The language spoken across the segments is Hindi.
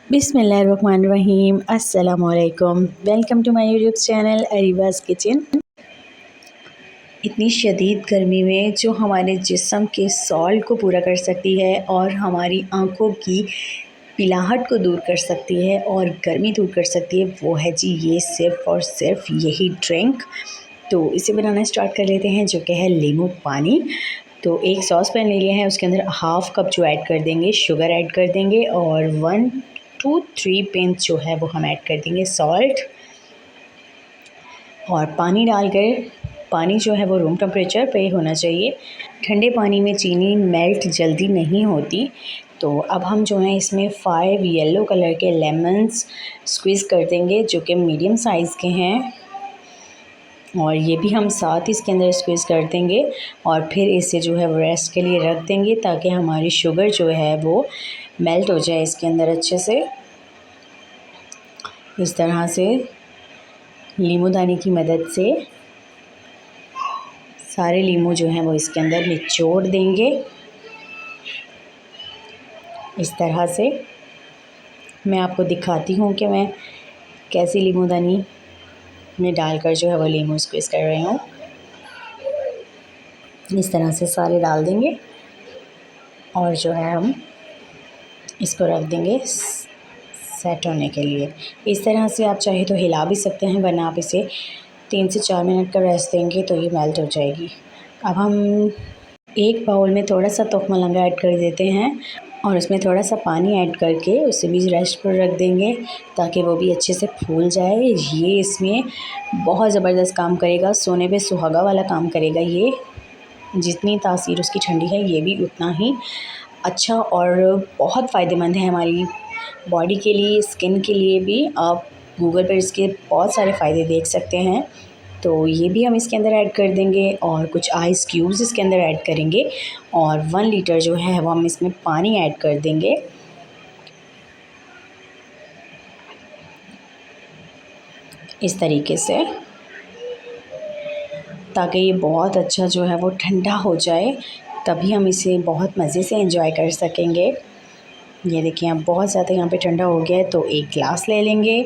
बिस्मिल्लाहिर्रहमानिर्रहीम। अस्सलामुअलैकुम। Welcome to my YouTube channel Areeba's kitchen. इतनी शदीद गर्मी में जो हमारे जिस्म के सॉल्ट को पूरा कर सकती है और हमारी आँखों की पिलाहट को दूर कर सकती है और गर्मी दूर कर सकती है, वो है जी ये सिर्फ़ और सिर्फ यही ड्रिंक। तो इसे बनाना स्टार्ट कर लेते हैं, जो कि है नींबू पानी। तो एक सॉस पैन ले लिया है, उसके अंदर हाफ़ कप जो ऐड कर देंगे शुगर ऐड कर देंगे और 1 2 3 पिंच जो है वो हम ऐड कर देंगे सॉल्ट और पानी डालकर, पानी जो है वो रूम टेम्परेचर पे होना चाहिए। ठंडे पानी में चीनी मेल्ट जल्दी नहीं होती। तो अब हम जो है इसमें 5 येलो कलर के लेमन्स स्क्वीज़ कर देंगे, जो कि मीडियम साइज़ के हैं, और ये भी हम साथ ही इसके अंदर स्क्वीज़ कर देंगे और फिर इसे जो है वो रेस्ट के लिए रख देंगे ताकि हमारी शुगर जो है वो मेल्ट हो जाए इसके अंदर अच्छे से। इस तरह से लीमूदानी की मदद से सारे लीमू जो हैं वो इसके अंदर निचोड़ देंगे। इस तरह से मैं आपको दिखाती हूँ कि मैं कैसी लीमूदानी में डालकर जो है वो लीमू स्क्वीज़ कर रही हूँ। इस तरह से सारे डाल देंगे और जो है हम इसको रख देंगे सेट होने के लिए। इस तरह से आप चाहे तो हिला भी सकते हैं, वरना आप इसे 3 से 4 मिनट का रेस्ट देंगे तो ये मेल्ट हो जाएगी। अब हम एक बाउल में थोड़ा सा तोख मलंगा ऐड कर देते हैं और उसमें थोड़ा सा पानी ऐड करके उसे भी रेस्ट पर रख देंगे ताकि वो भी अच्छे से फूल जाए। ये इसमें बहुत ज़बरदस्त काम करेगा, सोने पे सुहागा वाला काम करेगा ये। जितनी तासीर उसकी ठंडी है, ये भी उतना ही अच्छा और बहुत फ़ायदेमंद है हमारी बॉडी के लिए, स्किन के लिए भी। आप गूगल पर इसके बहुत सारे फ़ायदे देख सकते हैं। तो ये भी हम इसके अंदर ऐड कर देंगे और कुछ आइस क्यूब्स इसके अंदर ऐड करेंगे और 1 लीटर जो है वो हम इसमें पानी ऐड कर देंगे। इस तरीके से, ताकि ये बहुत अच्छा जो है वो ठंडा हो जाए, तभी हम इसे बहुत मज़े से एंजॉय कर सकेंगे। ये देखिए अब बहुत ज़्यादा यहाँ पे ठंडा हो गया है। तो एक गिलास ले लेंगे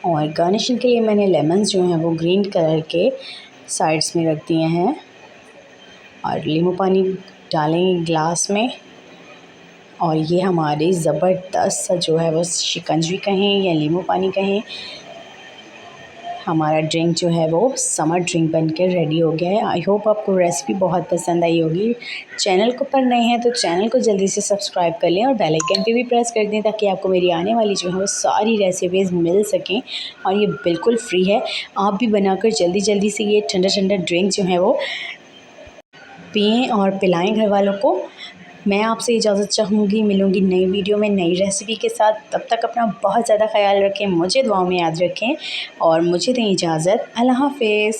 और गार्निशिंग के लिए मैंने लेमन्स जो हैं वो ग्रीन कलर के साइड्स में रख दिए हैं और नींबू पानी डालेंगे गिलास में। और ये हमारी ज़बरदस्त जो है वो शिकंजी कहें या नींबू पानी कहें, हमारा ड्रिंक जो है वो समर ड्रिंक बनकर रेडी हो गया है। आई होप आपको रेसिपी बहुत पसंद आई होगी। चैनल को पर नए हैं तो चैनल को जल्दी से सब्सक्राइब कर लें और बेल आइकन पे भी प्रेस कर दें ताकि आपको मेरी आने वाली जो है वो सारी रेसिपीज़ मिल सकें। और ये बिल्कुल फ्री है, आप भी बनाकर जल्दी जल्दी से ये ठंडा ठंडा ड्रिंक जो है वो पिएँ और पिलाएँ घर वालों को। मैं आपसे इजाज़त चाहूँगी, मिलूँगी नई वीडियो में नई रेसिपी के साथ। तब तक अपना बहुत ज़्यादा ख्याल रखें, मुझे दुआओं में याद रखें और मुझे दें इजाज़त। अल्लाह हाफ़िज़।